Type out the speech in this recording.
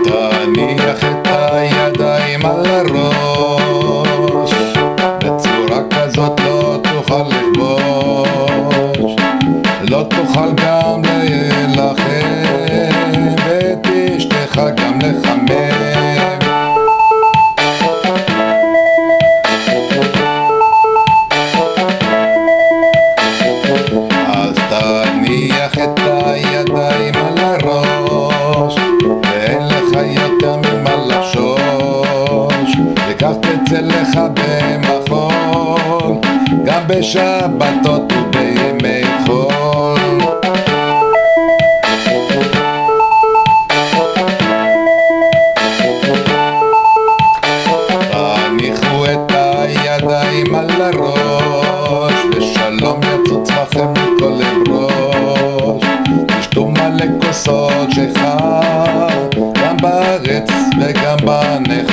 תניח את הידיים על הראש, בצורה כזאת לא תוכל לכבוש, לא תוכל גם להילחם, ואת אשתך גם לחמם. אז תניח את הידיים על הראש, ואין לך יותר ממה לחשוש, וכך תצא לך במחול, גם בשבתות ובימי חול. תניחו את הידיים על הראש, ושלום יצוץ לכם מכל ראש, תשתו מלא כוסות שחר, גם בארץ וגם בנכר.